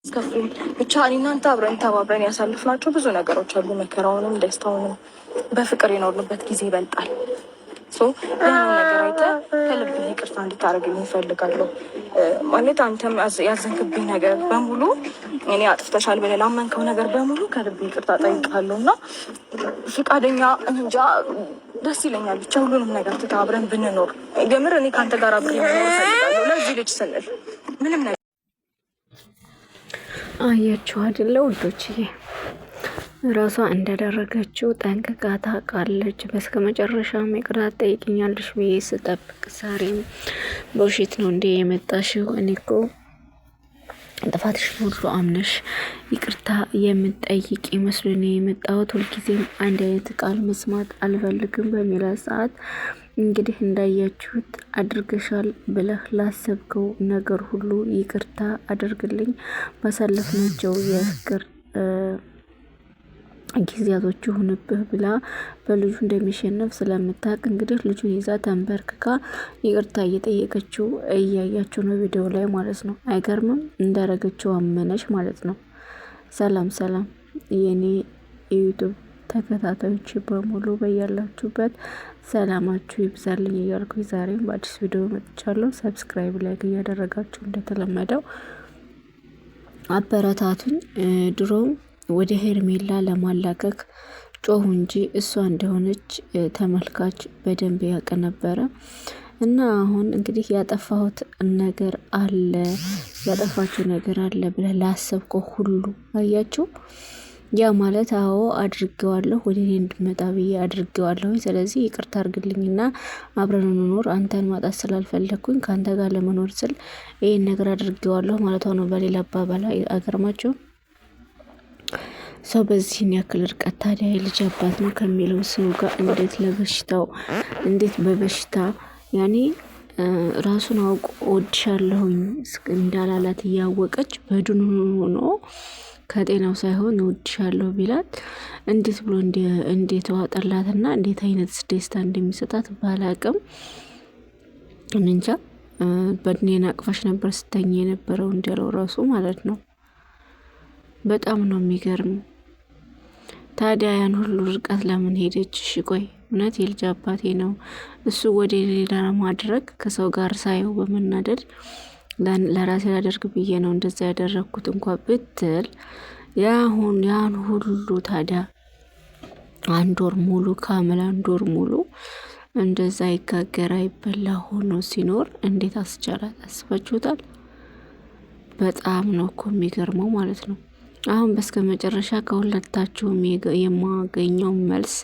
እስከፍሉኝ ብቻ እናንተ አብረን ተባብረን ያሳልፍናቸው ብዙ ነገሮች አሉ። መከራውንም ደስታውንም በፍቅር የኖርንበት ጊዜ ይበልጣል። ያንን ነገር አይተህ ከልብ ይቅርታ እንድታደርግልኝ እፈልጋለሁ። ማለት አንተም ያዘንክብኝ ነገር በሙሉ እኔ አጥፍተሻል ብለህ ላመንከው ነገር በሙሉ ከልብ ይቅርታ ጠይቃለሁ እና ፈቃደኛ እንጃ ደስ ይለኛል። ብቻ ሁሉንም ነገር ትተህ አብረን ብንኖር የምር እኔ ከአንተ ጋር አብሬ መኖር እፈልጋለሁ። ለዚህ ልጅ ስንል ምንም ነገር አያችሁ አይደለ ውዶችዬ፣ ራሷ እንዳደረገችው ጠንቅቃ ታውቃለች። በስከ መጨረሻም ይቅርታ ጠይቅኛለሽ ብዬ ስጠብቅ ዛሬም በውሸት ነው እንዴ የመጣሽው? እኔ እኮ ጥፋትሽን ሁሉ አምነሽ ይቅርታ የምትጠይቅ መስሎኝ ነው የመጣሁት። ሁልጊዜም አንድ አይነት ቃል መስማት አልፈልግም በሚላት ሰዓት እንግዲህ እንዳያችሁት አድርገሻል ብለህ ላሰብከው ነገር ሁሉ ይቅርታ አድርግልኝ። ባሳለፍናቸው የፍቅር ጊዜያቶች ይሁንብህ ብላ በልጁ እንደሚሸነፍ ስለምታውቅ እንግዲህ ልጁን ይዛ ተንበርክካ ይቅርታ እየጠየቀችው እያያችሁ ነው ቪዲዮ ላይ ማለት ነው። አይገርምም? እንዳረገችው አመነች ማለት ነው። ሰላም ሰላም የኔ የዩቱብ ተከታታዮች በሙሉ በያላችሁበት ሰላማችሁ ይብዛልኝ እያልኩ ዛሬም በአዲስ ቪዲዮ መጥቻለሁ። ሰብስክራይብ ላይክ እያደረጋችሁ እንደተለመደው አበረታቱኝ። ድሮም ወደ ሄርሜላ ለማላቀቅ ጮሁ እንጂ እሷ እንደሆነች ተመልካች በደንብ ያውቅ ነበረ። እና አሁን እንግዲህ ያጠፋሁት ነገር አለ ያጠፋችው ነገር አለ ብለህ ላሰብከው ሁሉ አያችሁ። ያ ማለት አዎ አድርጌዋለሁ፣ ወደ እኔ እንድመጣ ብዬ አድርጌዋለሁ። ስለዚህ ይቅርታ አድርግልኝና አብረን እንኖር። አንተን ማጣት ስላልፈለግኩኝ ከአንተ ጋር ለመኖር ስል ይህን ነገር አድርጌዋለሁ ማለት ነው። በሌላ አባባል አገርማቸው ሰው በዚህን ያክል ርቀት ታዲያ የልጅ አባት ነው ከሚለው ሰው ጋር እንዴት ለበሽታው እንዴት በበሽታ ያኔ ራሱን አውቆ እወድሻለሁኝ እንዳላላት እያወቀች በድኑ ሆኖ ከጤናው ሳይሆን እወድሻለሁ ቢላት እንዴት ብሎ እንዴት ዋጠላትና እንዴት አይነት ደስታ እንደሚሰጣት ባላቅም እንጃ። በድኔን አቅፋሽ ነበር ስተኛ የነበረው እንዲያለው ራሱ ማለት ነው። በጣም ነው የሚገርም። ታዲያ ያን ሁሉ ርቀት ለምን ሄደች? እሺ ቆይ እውነት የልጅ አባቴ ነው እሱ ወደ ሌላ ማድረግ ከሰው ጋር ሳየው በመናደድ ለራሴ ላደርግ ብዬ ነው እንደዛ ያደረግኩት እንኳን ብትል ያን ሁሉ ታዲያ አንድ ወር ሙሉ ካመላ አንድ ወር ሙሉ እንደዛ ይጋገር አይበላ ሆኖ ሲኖር እንዴት አስቻላት? አስባችሁታል? በጣም ነው እኮ የሚገርመው ማለት ነው። አሁን በስከ መጨረሻ ከሁለታችሁም የማገኘው መልስ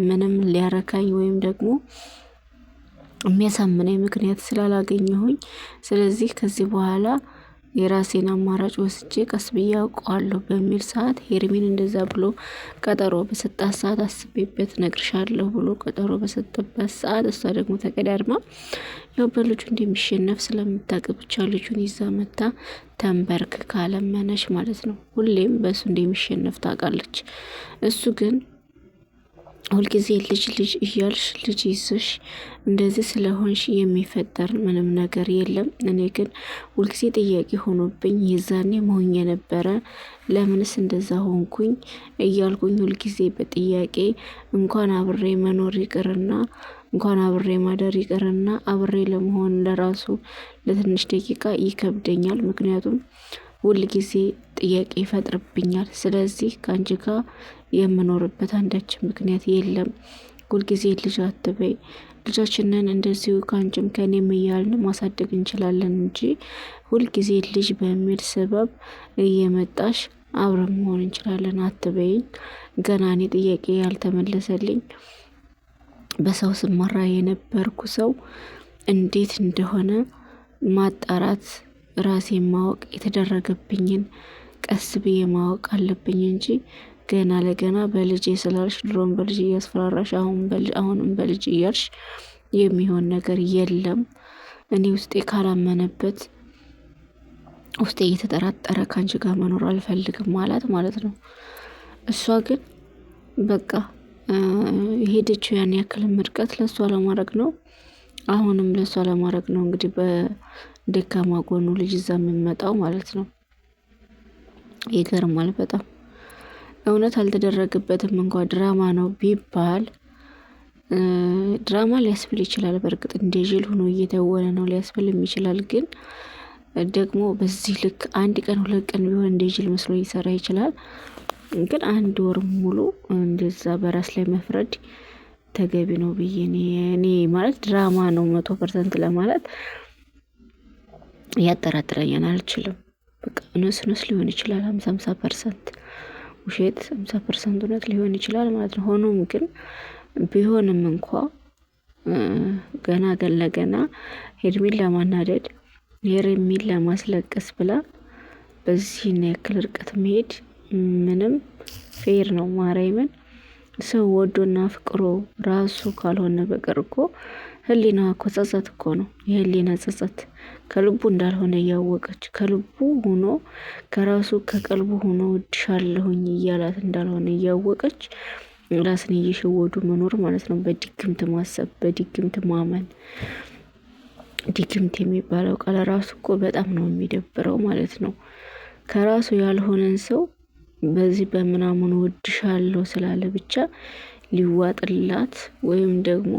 ምንም ሊያረካኝ ወይም ደግሞ የሚያሳምነኝ ምክንያት ስላላገኘሁኝ፣ ስለዚህ ከዚህ በኋላ የራሴን አማራጭ ወስጄ ቀስ ብዬ አውቀዋለሁ በሚል ሰዓት ሄርሜን እንደዛ ብሎ ቀጠሮ በሰጣት ሰዓት አስቤበት ነግርሻለሁ ብሎ ቀጠሮ በሰጠበት ሰዓት እሷ ደግሞ ተቀዳድማ ያው በልጁ እንደሚሸነፍ ስለምታውቅ ብቻ ልጁን ይዛ መታ ተንበርክ ካለመነሽ ማለት ነው። ሁሌም በእሱ እንደሚሸነፍ ታውቃለች። እሱ ግን ሁልጊዜ ልጅ እያልሽ ልጅ ይዝሽ እንደዚህ ስለሆንሽ የሚፈጠር ምንም ነገር የለም። እኔ ግን ሁልጊዜ ጥያቄ ሆኖብኝ የዛኔ መሆን የነበረ ለምንስ እንደዛ ሆንኩኝ እያልኩኝ ሁልጊዜ በጥያቄ እንኳን አብሬ መኖር ይቅርና እንኳን አብሬ ማደር ይቅርና አብሬ ለመሆን ለራሱ ለትንሽ ደቂቃ ይከብደኛል። ምክንያቱም ሁል ጊዜ ጥያቄ ይፈጥርብኛል። ስለዚህ ከአንቺ ጋር የምኖርበት አንዳች ምክንያት የለም። ሁልጊዜ ልጅ አትበይ፣ ልጃችንን እንደዚሁ ከአንቺም ከኔም እያልን ማሳደግ እንችላለን እንጂ ሁልጊዜ ልጅ በሚል ሰበብ እየመጣሽ አብረን መሆን እንችላለን አትበይኝ። ገና እኔ ጥያቄ ያልተመለሰልኝ በሰው ስመራ የነበርኩ ሰው እንዴት እንደሆነ ማጣራት ራሴን ማወቅ የተደረገብኝን ቀስ ብዬ ማወቅ አለብኝ እንጂ ገና ለገና በልጅ ስላልሽ ድሮም በልጅ እያስፈራራሽ አሁንም በልጅ እያልሽ የሚሆን ነገር የለም። እኔ ውስጤ ካላመነበት ውስጤ እየተጠራጠረ ካንቺ ጋር መኖር አልፈልግም ማለት ነው። እሷ ግን በቃ ሄደችው ያን ያክል ምርቀት ለሷ ለማድረግ ነው። አሁንም ለሷ ለማድረግ ነው እንግዲህ በደካማ ጎኑ ልጅ ይዛ የሚመጣው ማለት ነው። ይገርማል በጣም እውነት አልተደረገበትም እንኳ ድራማ ነው ቢባል ድራማ ሊያስብል ይችላል። በእርግጥ እንደ ጅል ሆኖ እየተወነ ነው ሊያስብልም ይችላል። ግን ደግሞ በዚህ ልክ አንድ ቀን 2 ቀን ቢሆን እንደ ጅል መስሎ ሊሰራ ይችላል። ግን 1 ወር ሙሉ እንደዛ በራስ ላይ መፍረድ ተገቢ ነው ብዬ እኔ ማለት ድራማ ነው 100% ለማለት ያጠራጥረኛል። አልችልም። በቃ እውነት ሊሆን ይችላል 50% ውሸት 50% እውነት ሊሆን ይችላል ማለት ነው። ሆኖም ግን ቢሆንም እንኳ ገና ለገና ሄርሜላን ለማናደድ ሄርሜላን ለማስለቀስ ብላ በዚህ ያክል ርቀት መሄድ ምንም ፌር ነው? ማርያምን ሰው ወዶና ፍቅሮ ራሱ ካልሆነ በቀር እኮ ህሊና እኮ ጸጸት እኮ ነው። የህሊና ጸጸት ከልቡ እንዳልሆነ እያወቀች ከልቡ ሆኖ ከራሱ ከቀልቡ ሆኖ እወድሻለሁኝ እያላት እንዳልሆነ እያወቀች ራስን እየሸወዱ መኖር ማለት ነው። በድግምት ማሰብ፣ በድግምት ማመን። ድግምት የሚባለው ቃል ራሱ እኮ በጣም ነው የሚደብረው ማለት ነው። ከራሱ ያልሆነን ሰው በዚህ በምናምኑ እወድሻለሁ ስላለ ብቻ ሊዋጥላት ወይም ደግሞ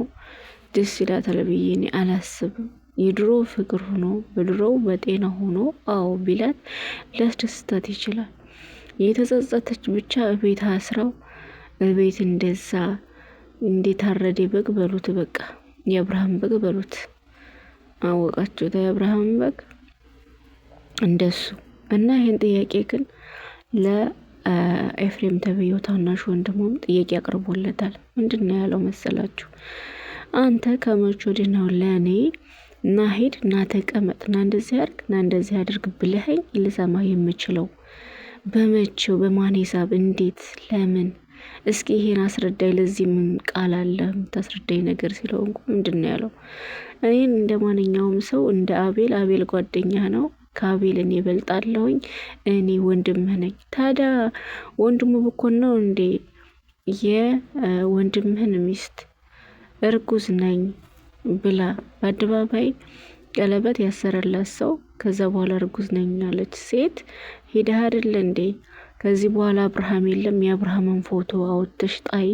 ደስ ይላታል ብዬ እኔ አላስብም። የድሮ ፍቅር ሆኖ በድሮው በጤና ሆኖ አዎ ቢላት ሊያስደስታት ይችላል። የተጸጸተች ብቻ እቤት አስራው እቤት እንደዛ እንደታረደ በግ በሉት። በቃ የአብርሃም በግ በሉት። አወቃችሁት? የአብርሃም በግ እንደሱ እና ይሄን ጥያቄ ግን ለኤፍሬም ተብዬው ታናሽ ወንድሙም ጥያቄ አቅርቦለታል። ምንድነው ያለው መሰላችሁ? አንተ ከመቼ ወዲህ ነው ለእኔ እና ሂድ እና ተቀመጥ እና እንደዚህ አድርግ እና እንደዚህ አድርግ ብለኸኝ ልሰማ የምችለው? በመቼው? በማን ሂሳብ? እንዴት? ለምን? እስኪ ይሄን አስረዳኝ። ለዚህ ምን ቃል አለ የምታስረዳኝ ነገር ሲለው እንኳ ምንድነው ያለው? እኔን እንደ ማንኛውም ሰው እንደ አቤል ጓደኛ ነው፣ ከአቤል እኔ እበልጣለሁኝ፣ እኔ ወንድምህ ነኝ። ታዲያ ወንድሙ ብኮን ነው እንዴ የወንድምህን ሚስት እርጉዝ ነኝ ብላ በአደባባይ ቀለበት ያሰረላት ሰው ከዛ በኋላ እርጉዝ ነኝ ያለች ሴት ሄደህ አይደል እንዴ? ከዚህ በኋላ አብርሃም የለም፣ የአብርሃምን ፎቶ አውጥተሽ ጣይ።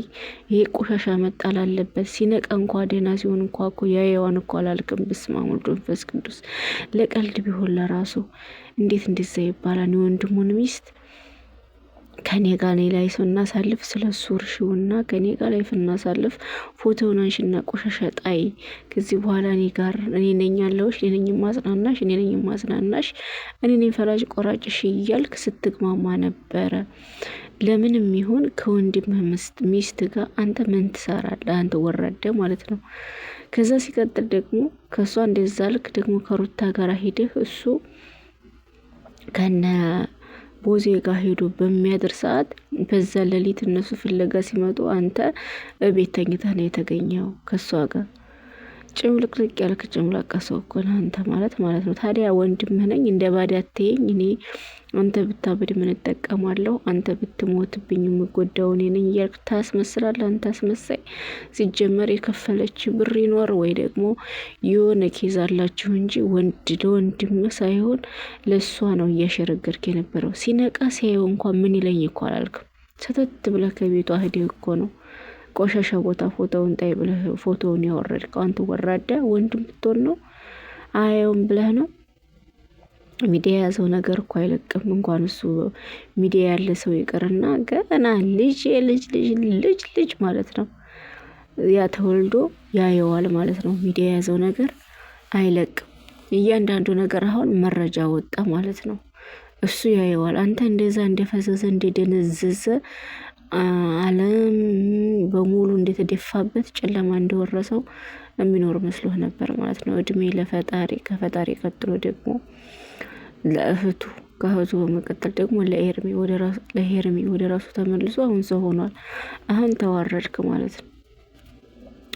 ይሄ ቆሻሻ መጣል አለበት። ሲነቃ እንኳ ደህና ሲሆን እንኳ እኮ ያየዋን እኮ አላልክም። በስመ አብ ወወልድ ወመንፈስ ቅዱስ። ለቀልድ ቢሆን ለራሱ እንዴት እንደዛ ይባላል? የወንድሙን ሚስት ከኔ ጋር ላይ ሰው እናሳልፍ፣ ስለሱ እርሺውና ከኔ ጋር ላይ እናሳልፍ፣ ፎቶውን አንሺና ቆሻሻ ጣይ። ከዚህ በኋላ እኔ ነኝ ያለውሽ፣ እኔ ነኝ ማጽናናሽ፣ እኔ ነኝ ፈላጭ ቆራጭሽ እያልክ ስትግማማ ነበረ። ለምንም ይሁን ከወንድምህ ሚስት ጋር አንተ ምን ትሰራለህ? አንተ ወራደ ማለት ነው። ከዛ ሲቀጥል ደግሞ ከሷ እንደዛ ልክ ደግሞ ከሩታ ጋር ሄደህ እሱ ከነ ቦዜ ጋር ሄዶ በሚያድር ሰዓት በዛ ሌሊት እነሱ ፍለጋ ሲመጡ አንተ እቤት ተኝተህ ነው የተገኘው ከሷ ጋር። ጭምልቅልቅ ያልክ ጭምላቃ ሰው እኮ ነህ አንተ ማለት ነው። ታዲያ ወንድምህ ነኝ እንደ ባዳ አትየኝ። እኔ አንተ ብታብድ ምን እጠቀማለሁ? አንተ ብትሞትብኝ የምጎዳው እኔ ነኝ እያልክ ታስመስላለህ። አንተ አስመሳይ። ሲጀመር የከፈለች ብር ይኖር ወይ ደግሞ የሆነ ኬዝ አላችሁ እንጂ ለወንድምህ ሳይሆን ለእሷ ነው እያሸረገርክ የነበረው። ሲነቃ ሲያየው እንኳን ምን ይለኝ እኮ አላልክም። ሰተት ብለህ ከቤቷ ሂደህ እኮ ነው ቆሻሻ ቦታ ፎቶውን ጣይ ብለህ ፎቶውን ያወረድከው። አንተ ወራዳ። ወንድም ብትሆን ነው አየውም ብለህ ነው። ሚዲያ የያዘው ነገር እኮ አይለቅም። እንኳን እሱ ሚዲያ ያለ ሰው ይቅርና ገና ልጅ ማለት ነው ያ ተወልዶ ያየዋል ማለት ነው። ሚዲያ የያዘው ነገር አይለቅም። እያንዳንዱ ነገር አሁን መረጃ ወጣ ማለት ነው። እሱ ያየዋል። አንተ እንደዛ እንደፈዘዘ እንደደነዘዘ ዓለም በሙሉ እንደተደፋበት ጨለማ እንደወረሰው የሚኖር መስሎህ ነበር ማለት ነው። እድሜ ለፈጣሪ፣ ከፈጣሪ ቀጥሎ ደግሞ ለእህቱ፣ ከእህቱ በመቀጠል ደግሞ ለሄርሚ ወደ ራሱ ተመልሶ አሁን ሰው ሆኗል። አሁን ተዋረድክ ማለት ነው።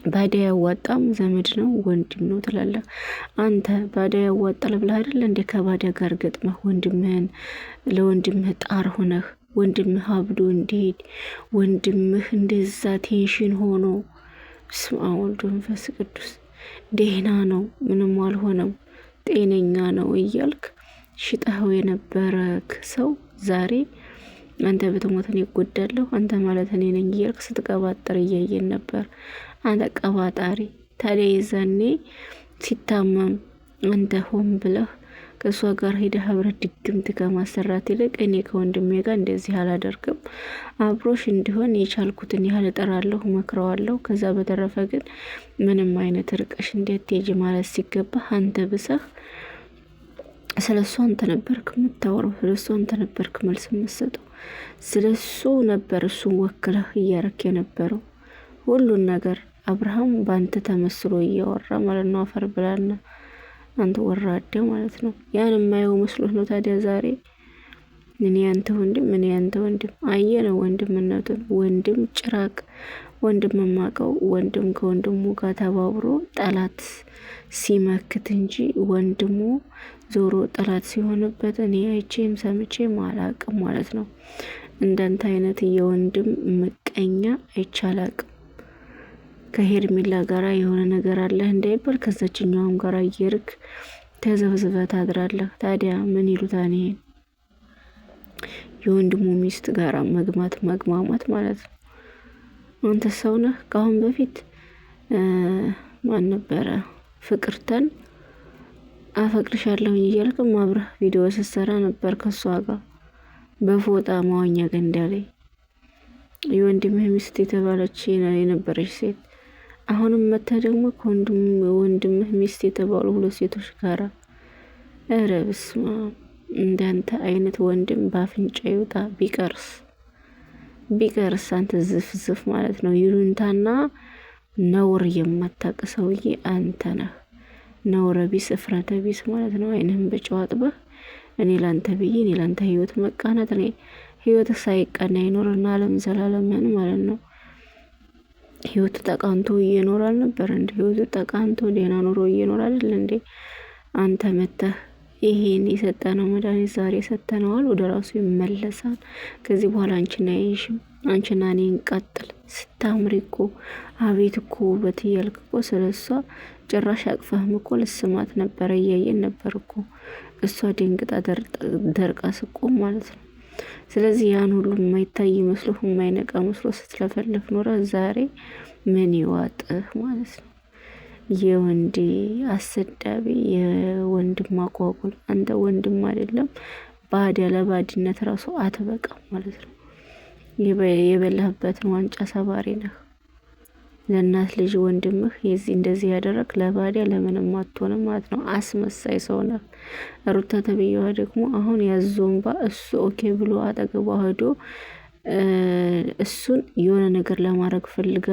ባዳ ያዋጣም ዘመድ ነው ወንድም ነው ትላለህ አንተ። ባዳ ያዋጣል ብለህ አይደለ እንደ ከባዳ ጋር ገጥመህ ወንድምህን ለወንድምህ ጣር ሆነህ ወንድምህ አብዶ እንዲሄድ ወንድምህ እንደዛ ቴንሽን ሆኖ በስመ አብ ወወልድ ወመንፈስ ቅዱስ ደህና ነው ምንም አልሆነም ጤነኛ ነው እያልክ ሽጠኸው የነበረክ ሰው ዛሬ አንተ ብትሞት እኔ እጎዳለሁ፣ አንተ ማለት እኔ ነኝ እያልክ ስትቀባጠር እያየን ነበር። አንተ ቀባጣሪ። ታዲያ የዛኔ ሲታመም አንተ ሆን ብለህ ከእሷ ጋር ሄደህ አብረህ ድግምት ከማሰራት ይልቅ እኔ ከወንድሜ ጋር እንደዚህ አላደርግም፣ አብሮሽ እንዲሆን የቻልኩትን ያህል እጠራለሁ፣ መክረዋለሁ። ከዛ በተረፈ ግን ምንም አይነት ርቀሽ እንድትሄጂ ማለት ሲገባህ አንተ ብሰህ ስለ እሱ አንተ ነበርክ የምታወራው፣ ስለ እሱ አንተ ነበርክ መልስ የምትሰጠው፣ ስለ እሱ ነበር እሱን ወክለህ እያረክ የነበረው ሁሉን ነገር። አብርሃም በአንተ ተመስሎ እያወራ ማለት ነው። አፈር ብላና አንተ ወራደ ማለት ነው። ያን የማየው መስሎት ነው ታዲያ ዛሬ እኔ ያንተ ወንድም እኔ ያንተ ወንድም አየነው ወንድምነቱን። ወንድም ጭራቅ ወንድም ማቀው ወንድም ከወንድሙ ጋር ተባብሮ ጠላት ሲመክት እንጂ ወንድሙ ዞሮ ጠላት ሲሆንበት እኔ አይቼም ሰምቼም አላቅም ማለት ነው። እንዳንተ አይነት የወንድም ምቀኛ አይቻላቅም። ከሄርሜላ ጋራ የሆነ ነገር አለህ እንዳይባል ከዛችኛውም ጋራ እየርክ ተዘብዝበህ ታድራለህ። ታዲያ ምን ይሉታል? ይሄን የወንድሙ ሚስት ጋራ መግማማት ማለት ነው። አንተ ሰው ነህ። ከአሁን በፊት ማን ነበረ ፍቅርተን አፈቅርሻለሁኝ እያልክም አብረህ ቪዲዮ ስትሰራ ነበር ከሷ ጋር በፎጣ መዋኛ ገንዳ ላይ የወንድምህ ሚስት የተባለች የነበረች ሴት አሁንም መታ ደግሞ ከወንድምህ ሚስት የተባሉ 2 ሴቶች ጋራ። ኧረ በስመ አብ! እንዳንተ አይነት ወንድም በአፍንጫ ይውጣ። ቢቀርስ አንተ ዝፍዝፍ ማለት ነው። ይሉንታና ነውር የማታውቅ ሰውዬ አንተ ነህ። ነውረ ቢስ እፍረተ ቢስ ማለት ነው። አይንህን በጨው አጥበህ እኔ ላንተ ብዬ እኔ ላንተ ህይወት መቃናት ነው። ህይወት ሳይቀና ይኖርና አለም ዘላለምን ማለት ነው። ህይወት ተቃንቶ እየኖራል ነበር እንዴ? ህይወት ተቃንቶ ደህና ኑሮ እየኖራል አይደል እንዴ? አንተ መተህ ይሄን የሰጠነው መድኃኒት ዛሬ ሰጠነዋል፣ ወደ ራሱ ይመለሳል። ከዚህ በኋላ አንቺና አይሽም፣ አንቺና እኔ እንቀጥል። ስታምሪ እኮ አቤት እኮ ውበት እያልክ እኮ ስለሷ ጭራሽ አቅፈህም እኮ ልስማት ነበረ፣ እያየን ነበር እኮ እሷ ደንግጣ ደርቃ ስቆም ማለት ነው። ስለዚህ ያን ሁሉ የማይታይ መስሎ የማይነቃ መስሎ ስትለፈልፍ ኖረ። ዛሬ ምን ይዋጥህ ማለት ነው? የወንድ አሰዳቢ፣ የወንድም ማቋቁል። አንተ ወንድም አይደለም ባዳ ለባድነት ራሱ አትበቃም ማለት ነው። የበላህበትን ዋንጫ ሰባሪ ነህ። ለእናት ልጅ ወንድምህ የዚህ እንደዚህ ያደረግ ለባዳ ለምንም አትሆንም ማለት ነው። አስመሳይ ሰው ነህ። ሩታ ተብዬዋ ደግሞ አሁን ያዞንባ እሱ ኦኬ ብሎ አጠገቧ ሄዶ እሱን የሆነ ነገር ለማድረግ ፈልገ